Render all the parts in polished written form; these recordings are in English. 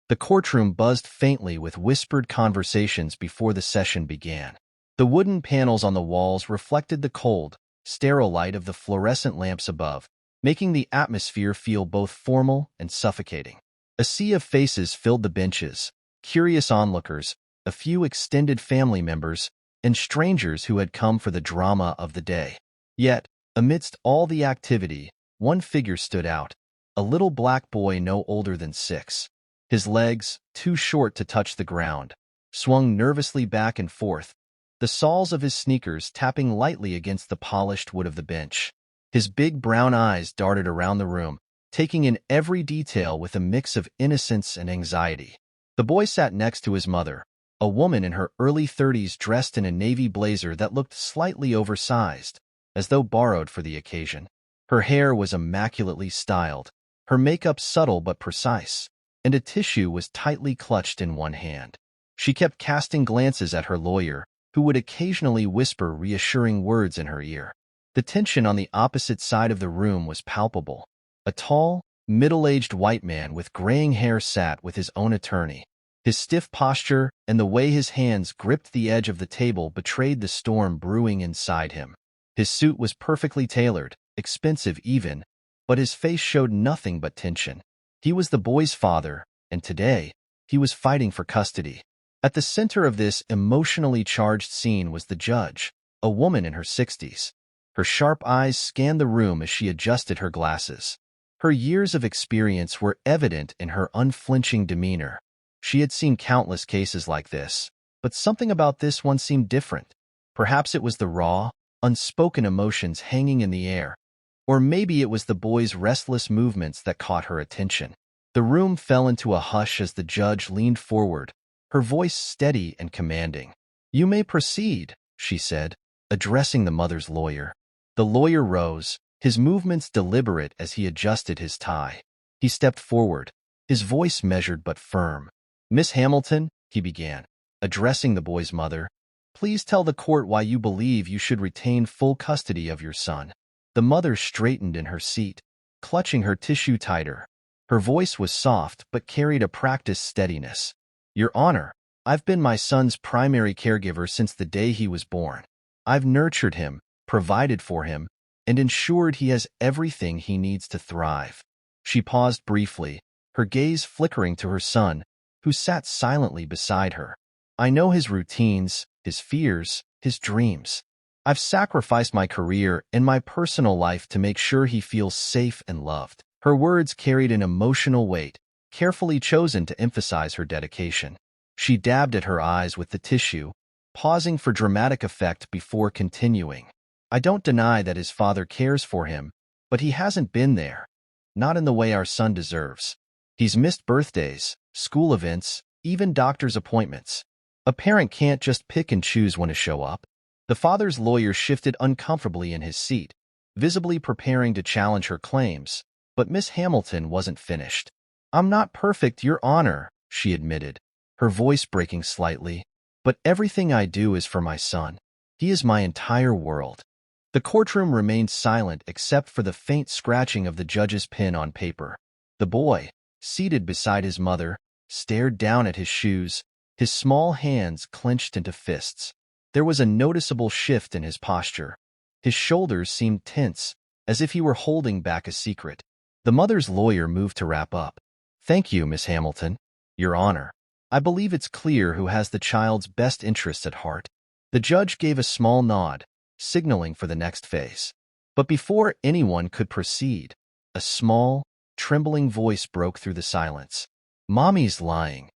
The courtroom buzzed faintly with whispered conversations before the session began. The wooden panels on the walls reflected the cold, sterile light of the fluorescent lamps above, making the atmosphere feel both formal and suffocating. A sea of faces filled the benches, curious onlookers, a few extended family members, and strangers who had come for the drama of the day. Yet, amidst all the activity, one figure stood out, a little black boy no older than 6. His legs, too short to touch the ground, swung nervously back and forth, the soles of his sneakers tapping lightly against the polished wood of the bench. His big brown eyes darted around the room, taking in every detail with a mix of innocence and anxiety. The boy sat next to his mother, a woman in her early 30s dressed in a navy blazer that looked slightly oversized, as though borrowed for the occasion. Her hair was immaculately styled, her makeup subtle but precise, and a tissue was tightly clutched in one hand. She kept casting glances at her lawyer, who would occasionally whisper reassuring words in her ear. The tension on the opposite side of the room was palpable. A tall, middle-aged white man with graying hair sat with his own attorney. His stiff posture and the way his hands gripped the edge of the table betrayed the storm brewing inside him. His suit was perfectly tailored, expensive even, but his face showed nothing but tension. He was the boy's father, and today, he was fighting for custody. At the center of this emotionally charged scene was the judge, a woman in her 60s. Her sharp eyes scanned the room as she adjusted her glasses. Her years of experience were evident in her unflinching demeanor. She had seen countless cases like this, but something about this one seemed different. Perhaps it was the raw, unspoken emotions hanging in the air, or maybe it was the boy's restless movements that caught her attention. The room fell into a hush as the judge leaned forward, her voice steady and commanding. "You may proceed," she said, addressing the mother's lawyer. The lawyer rose, his movements deliberate as he adjusted his tie. He stepped forward, his voice measured but firm. "Miss Hamilton," he began, addressing the boy's mother, "please tell the court why you believe you should retain full custody of your son." The mother straightened in her seat, clutching her tissue tighter. Her voice was soft but carried a practiced steadiness. "Your Honor, I've been my son's primary caregiver since the day he was born. I've nurtured him, provided for him, and ensured he has everything he needs to thrive." She paused briefly, her gaze flickering to her son, who sat silently beside her. "I know his routines, his fears, his dreams. I've sacrificed my career and my personal life to make sure he feels safe and loved." Her words carried an emotional weight, carefully chosen to emphasize her dedication. She dabbed at her eyes with the tissue, pausing for dramatic effect before continuing. "I don't deny that his father cares for him, but he hasn't been there. Not in the way our son deserves. He's missed birthdays, school events, even doctor's appointments. A parent can't just pick and choose when to show up." The father's lawyer shifted uncomfortably in his seat, visibly preparing to challenge her claims, but Miss Hamilton wasn't finished. "I'm not perfect, Your Honor," she admitted, her voice breaking slightly, "but everything I do is for my son. He is my entire world." The courtroom remained silent except for the faint scratching of the judge's pen on paper. The boy, seated beside his mother, stared down at his shoes, his small hands clenched into fists. There was a noticeable shift in his posture. His shoulders seemed tense, as if he were holding back a secret. The mother's lawyer moved to wrap up. "Thank you, Miss Hamilton. Your Honor, I believe it's clear who has the child's best interests at heart." The judge gave a small nod, signaling for the next phase. But before anyone could proceed, a small, trembling voice broke through the silence. "Mommy's lying."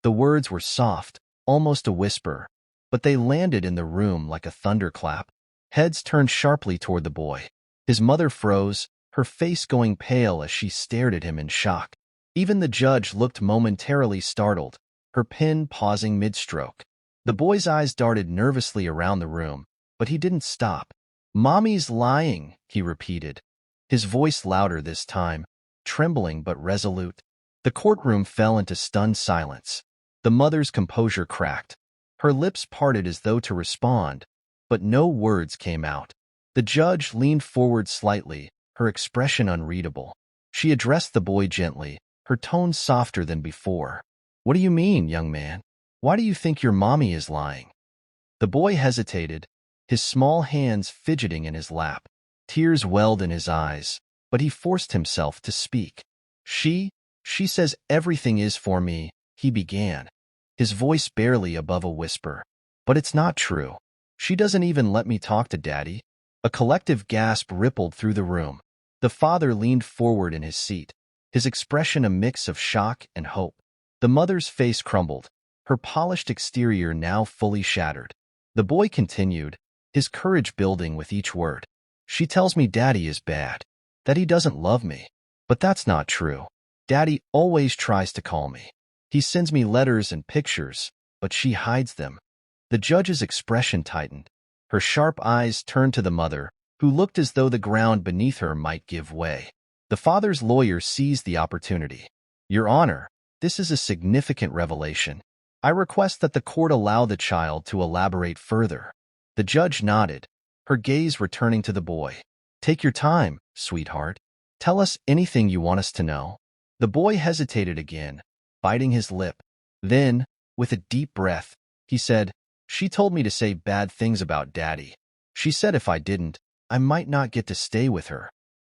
The words were soft, almost a whisper, but they landed in the room like a thunderclap. Heads turned sharply toward the boy. His mother froze, her face going pale as she stared at him in shock. Even the judge looked momentarily startled, her pen pausing mid-stroke. The boy's eyes darted nervously around the room, but he didn't stop. "Mommy's lying," he repeated, his voice louder this time, trembling but resolute. The courtroom fell into stunned silence. The mother's composure cracked. Her lips parted as though to respond, but no words came out. The judge leaned forward slightly, her expression unreadable. She addressed the boy gently, her tone softer than before. What do you mean, young man? Why do you think your mommy is lying? The boy hesitated, his small hands fidgeting in his lap. Tears welled in his eyes, but he forced himself to speak. She says everything is for me, he began, his voice barely above a whisper. But it's not true. She doesn't even let me talk to Daddy. A collective gasp rippled through the room. The father leaned forward in his seat, his expression a mix of shock and hope. The mother's face crumbled, her polished exterior now fully shattered. The boy continued, his courage building with each word. She tells me Daddy is bad, that he doesn't love me. But that's not true. Daddy always tries to call me. He sends me letters and pictures, but she hides them. The judge's expression tightened. Her sharp eyes turned to the mother, who looked as though the ground beneath her might give way. The father's lawyer seized the opportunity. Your Honor, this is a significant revelation. I request that the court allow the child to elaborate further. The judge nodded, her gaze returning to the boy. Take your time, sweetheart. Tell us anything you want us to know. The boy hesitated again, biting his lip. Then, with a deep breath, he said, She told me to say bad things about Daddy. She said if I didn't, I might not get to stay with her.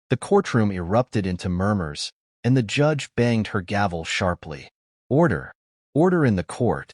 The courtroom erupted into murmurs, and the judge banged her gavel sharply. Order! Order in the court.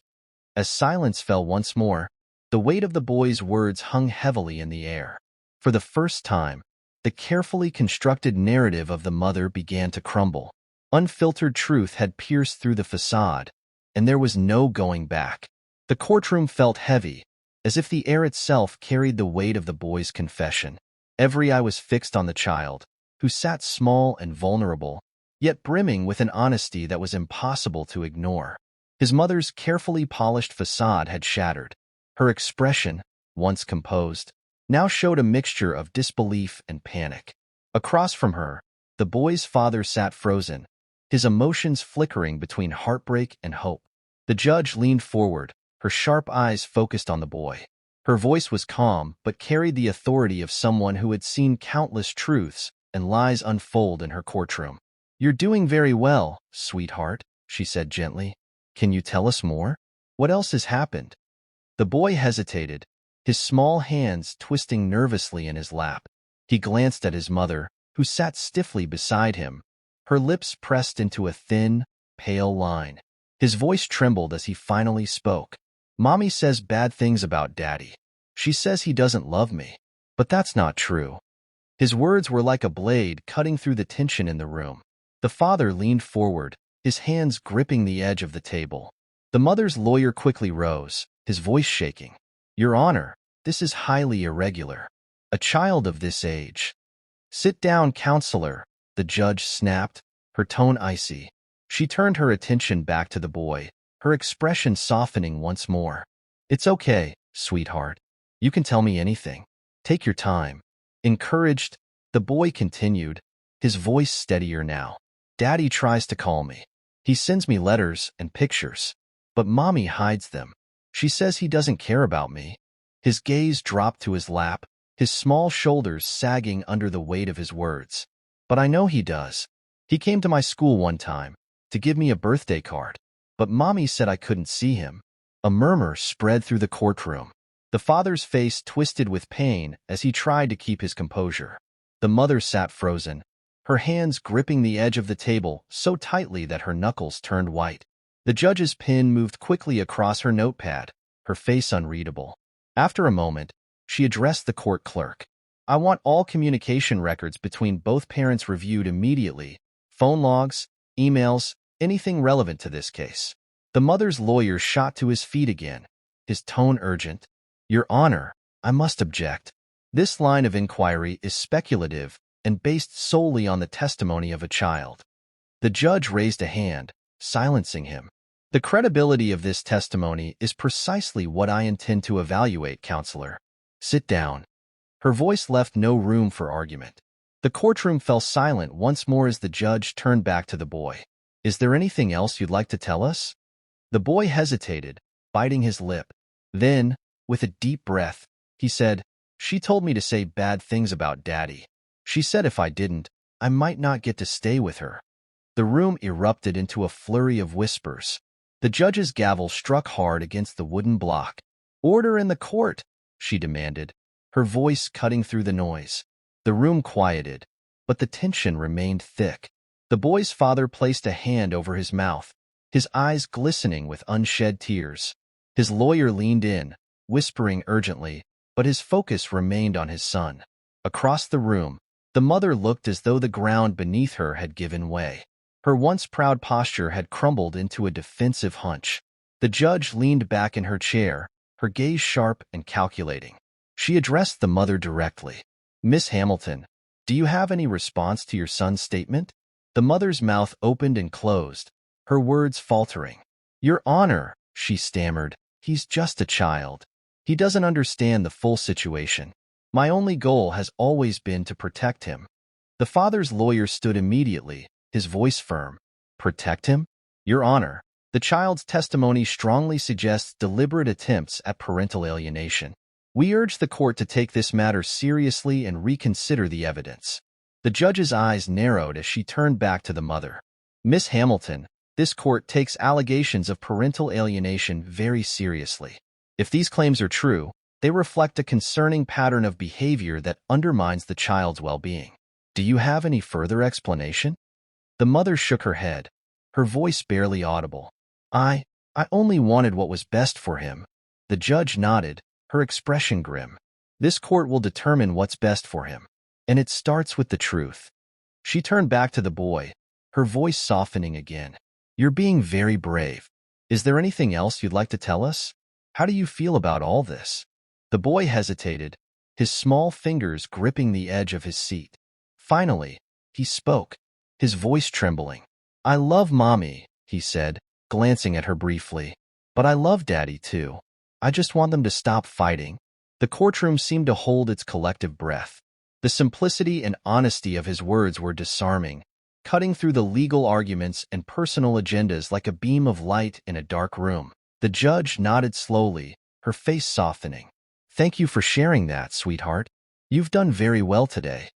As silence fell once more, the weight of the boy's words hung heavily in the air. For the first time, the carefully constructed narrative of the mother began to crumble. Unfiltered truth had pierced through the facade, and there was no going back. The courtroom felt heavy, as if the air itself carried the weight of the boy's confession. Every eye was fixed on the child, who sat small and vulnerable, yet brimming with an honesty that was impossible to ignore. His mother's carefully polished facade had shattered. Her expression, once composed, now showed a mixture of disbelief and panic. Across from her, the boy's father sat frozen, his emotions flickering between heartbreak and hope. The judge leaned forward, her sharp eyes focused on the boy. Her voice was calm but carried the authority of someone who had seen countless truths and lies unfold in her courtroom. You're doing very well, sweetheart, she said gently. Can you tell us more? What else has happened? The boy hesitated, his small hands twisting nervously in his lap. He glanced at his mother, who sat stiffly beside him, her lips pressed into a thin, pale line. His voice trembled as he finally spoke. Mommy says bad things about Daddy. She says he doesn't love me. But that's not true. His words were like a blade cutting through the tension in the room. The father leaned forward, his hands gripping the edge of the table. The mother's lawyer quickly rose, his voice shaking. Your Honor, this is highly irregular. A child of this age. Sit down, counselor, the judge snapped, her tone icy. She turned her attention back to the boy, her expression softening once more. It's okay, sweetheart. You can tell me anything. Take your time. Encouraged, the boy continued, his voice steadier now. Daddy tries to call me. He sends me letters and pictures, but Mommy hides them. She says he doesn't care about me. His gaze dropped to his lap, his small shoulders sagging under the weight of his words. But I know he does. He came to my school one time to give me a birthday card, but Mommy said I couldn't see him. A murmur spread through the courtroom. The father's face twisted with pain as he tried to keep his composure. The mother sat frozen, her hands gripping the edge of the table so tightly that her knuckles turned white. The judge's pen moved quickly across her notepad, her face unreadable. After a moment, she addressed the court clerk. I want all communication records between both parents reviewed immediately. Phone logs, emails, anything relevant to this case. The mother's lawyer shot to his feet again, his tone urgent. Your Honor, I must object. This line of inquiry is speculative and based solely on the testimony of a child. The judge raised a hand, silencing him. The credibility of this testimony is precisely what I intend to evaluate, counselor. Sit down. Her voice left no room for argument. The courtroom fell silent once more as the judge turned back to the boy. Is there anything else you'd like to tell us? The boy hesitated, biting his lip. Then, with a deep breath, he said, She told me to say bad things about Daddy. She said if I didn't, I might not get to stay with her. The room erupted into a flurry of whispers. The judge's gavel struck hard against the wooden block. "Order in the court," she demanded, her voice cutting through the noise. The room quieted, but the tension remained thick. The boy's father placed a hand over his mouth, his eyes glistening with unshed tears. His lawyer leaned in, whispering urgently, but his focus remained on his son. Across the room, the mother looked as though the ground beneath her had given way. Her once proud posture had crumbled into a defensive hunch. The judge leaned back in her chair, her gaze sharp and calculating. She addressed the mother directly. "Miss Hamilton, do you have any response to your son's statement?" The mother's mouth opened and closed, her words faltering. "Your Honor," she stammered, "he's just a child. He doesn't understand the full situation. My only goal has always been to protect him." The father's lawyer stood immediately, his voice firm. "Protect him? Your Honor, the child's testimony strongly suggests deliberate attempts at parental alienation. We urge the court to take this matter seriously and reconsider the evidence." The judge's eyes narrowed as she turned back to the mother. "Miss Hamilton, this court takes allegations of parental alienation very seriously. If these claims are true, they reflect a concerning pattern of behavior that undermines the child's well-being. Do you have any further explanation?" The mother shook her head, her voice barely audible. I only wanted what was best for him." The judge nodded, her expression grim. "This court will determine what's best for him, and it starts with the truth." She turned back to the boy, her voice softening again. "You're being very brave. Is there anything else you'd like to tell us? How do you feel about all this?" The boy hesitated, his small fingers gripping the edge of his seat. Finally, he spoke, his voice trembling. "I love Mommy," he said, glancing at her briefly. "But I love Daddy too. I just want them to stop fighting." The courtroom seemed to hold its collective breath. The simplicity and honesty of his words were disarming, cutting through the legal arguments and personal agendas like a beam of light in a dark room. The judge nodded slowly, her face softening. "Thank you for sharing that, sweetheart. You've done very well today."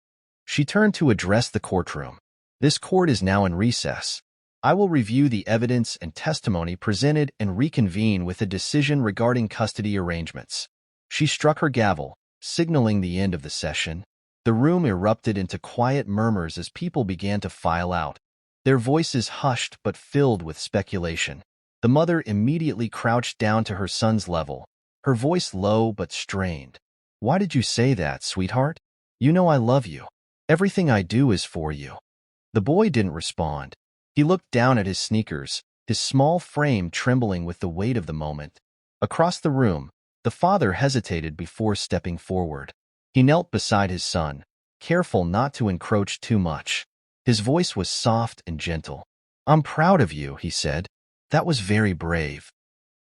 She turned to address the courtroom. "This court is now in recess. I will review the evidence and testimony presented and reconvene with a decision regarding custody arrangements." She struck her gavel, signaling the end of the session. The room erupted into quiet murmurs as people began to file out, their voices hushed but filled with speculation. The mother immediately crouched down to her son's level, her voice low but strained. "Why did you say that, sweetheart? You know I love you. Everything I do is for you." The boy didn't respond. He looked down at his sneakers, his small frame trembling with the weight of the moment. Across the room, the father hesitated before stepping forward. He knelt beside his son, careful not to encroach too much. His voice was soft and gentle. "I'm proud of you," he said. "That was very brave."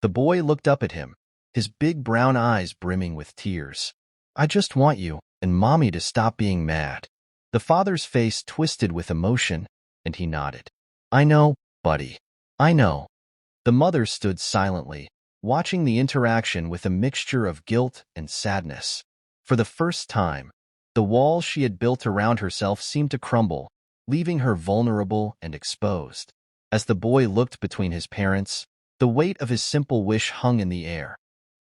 The boy looked up at him, his big brown eyes brimming with tears. "I just want you and Mommy to stop being mad." The father's face twisted with emotion, and he nodded. "I know, buddy. I know." The mother stood silently, watching the interaction with a mixture of guilt and sadness. For the first time, the walls she had built around herself seemed to crumble, leaving her vulnerable and exposed. As the boy looked between his parents, the weight of his simple wish hung in the air.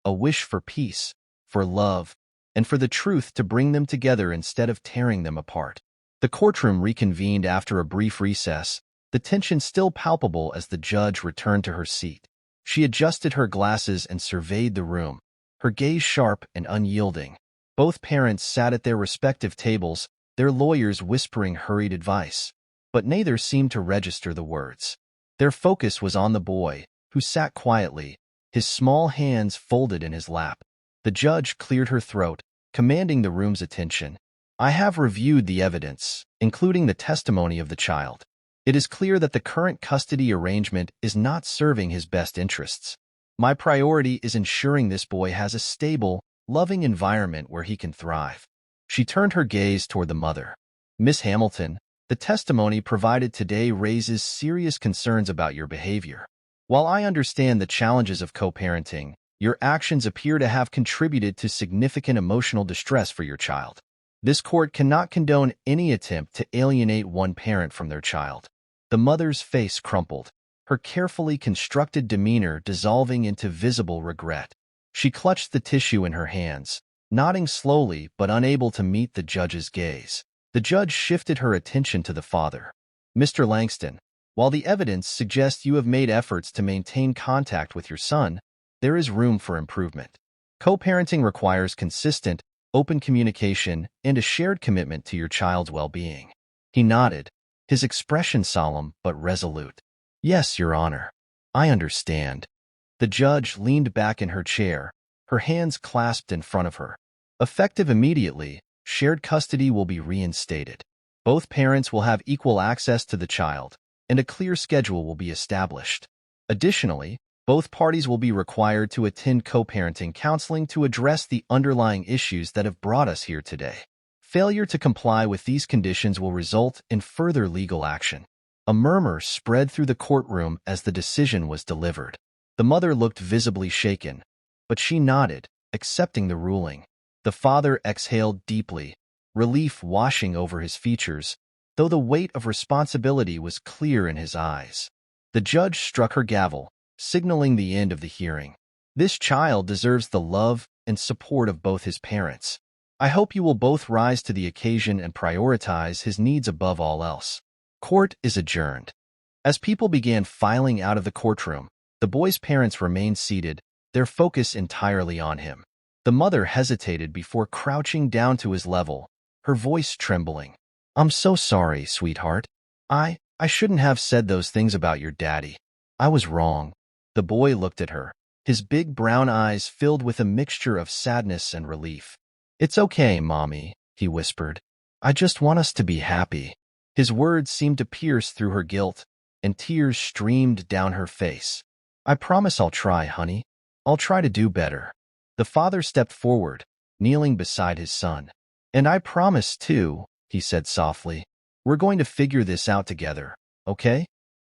A wish for peace, for love, and for the truth to bring them together instead of tearing them apart. The courtroom reconvened after a brief recess, the tension still palpable as the judge returned to her seat. She adjusted her glasses and surveyed the room, her gaze sharp and unyielding. Both parents sat at their respective tables, their lawyers whispering hurried advice. But neither seemed to register the words. Their focus was on the boy, who sat quietly, his small hands folded in his lap. The judge cleared her throat, commanding the room's attention. "I have reviewed the evidence, including the testimony of the child. It is clear that the current custody arrangement is not serving his best interests. My priority is ensuring this boy has a stable, loving environment where he can thrive." She turned her gaze toward the mother. "Miss Hamilton, the testimony provided today raises serious concerns about your behavior. While I understand the challenges of co-parenting, your actions appear to have contributed to significant emotional distress for your child. This court cannot condone any attempt to alienate one parent from their child." The mother's face crumpled, her carefully constructed demeanor dissolving into visible regret. She clutched the tissue in her hands, nodding slowly but unable to meet the judge's gaze. The judge shifted her attention to the father. Mr. Langston, while the evidence suggests you have made efforts to maintain contact with your son, there is room for improvement. Co-parenting requires consistent, open communication and a shared commitment to your child's well-being. He nodded, his expression solemn but resolute. Yes, Your Honor. I understand. The judge leaned back in her chair, her hands clasped in front of her. Effective immediately, shared custody will be reinstated. Both parents will have equal access to the child, and a clear schedule will be established. Additionally, both parties will be required to attend co-parenting counseling to address the underlying issues that have brought us here today. Failure to comply with these conditions will result in further legal action. A murmur spread through the courtroom as the decision was delivered. The mother looked visibly shaken, but she nodded, accepting the ruling. The father exhaled deeply, relief washing over his features, though the weight of responsibility was clear in his eyes. The judge struck her gavel, signaling the end of the hearing. This child deserves the love and support of both his parents. I hope you will both rise to the occasion and prioritize his needs above all else. Court is adjourned. As people began filing out of the courtroom, the boy's parents remained seated, their focus entirely on him. The mother hesitated before crouching down to his level, her voice trembling. I'm so sorry, sweetheart. I shouldn't have said those things about your daddy. I was wrong. The boy looked at her, his big brown eyes filled with a mixture of sadness and relief. It's okay, Mommy, he whispered. I just want us to be happy. His words seemed to pierce through her guilt, and tears streamed down her face. I promise I'll try, honey. I'll try to do better. The father stepped forward, kneeling beside his son. And I promise, too, he said softly. We're going to figure this out together, okay?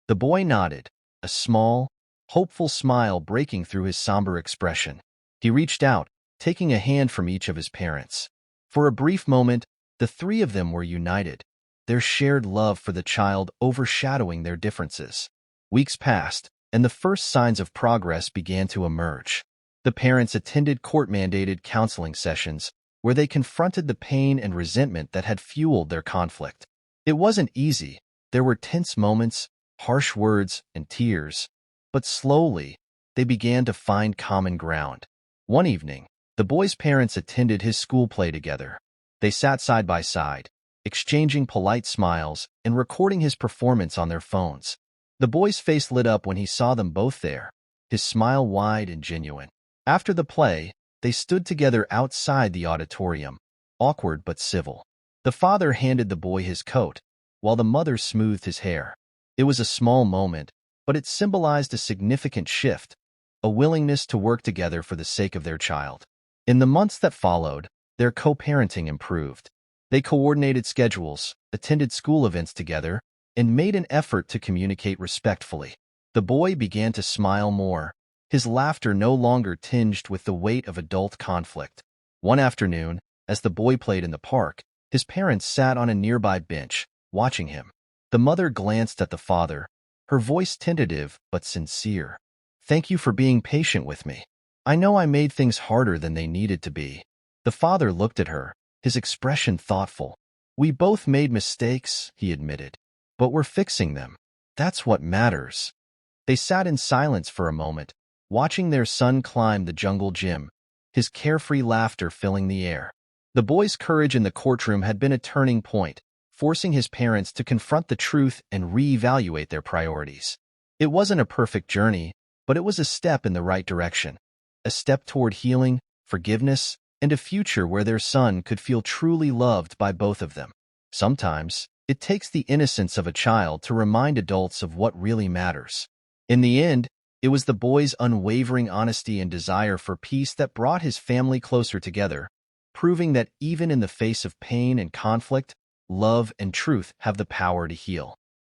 The boy nodded, a small, hopeful smile breaking through his somber expression. He reached out, taking a hand from each of his parents. For a brief moment, the three of them were united, their shared love for the child overshadowing their differences. Weeks passed, and the first signs of progress began to emerge. The parents attended court-mandated counseling sessions, where they confronted the pain and resentment that had fueled their conflict. It wasn't easy. There were tense moments, harsh words, and tears. But slowly, they began to find common ground. One evening, the boy's parents attended his school play together. They sat side by side, exchanging polite smiles and recording his performance on their phones. The boy's face lit up when he saw them both there, his smile wide and genuine. After the play, they stood together outside the auditorium, awkward but civil. The father handed the boy his coat, while the mother smoothed his hair. It was a small moment, but it symbolized a significant shift, a willingness to work together for the sake of their child. In the months that followed, their co-parenting improved. They coordinated schedules, attended school events together, and made an effort to communicate respectfully. The boy began to smile more, his laughter no longer tinged with the weight of adult conflict. One afternoon, as the boy played in the park, his parents sat on a nearby bench, watching him. The mother glanced at the father, her voice tentative but sincere. Thank you for being patient with me. I know I made things harder than they needed to be. The father looked at her, his expression thoughtful. We both made mistakes, he admitted, but we're fixing them. That's what matters. They sat in silence for a moment, watching their son climb the jungle gym, his carefree laughter filling the air. The boy's courage in the courtroom had been a turning point, forcing his parents to confront the truth and reevaluate their priorities. It wasn't a perfect journey, but it was a step in the right direction. A step toward healing, forgiveness, and a future where their son could feel truly loved by both of them. Sometimes, it takes the innocence of a child to remind adults of what really matters. In the end, it was the boy's unwavering honesty and desire for peace that brought his family closer together, proving that even in the face of pain and conflict, love and truth have the power to heal.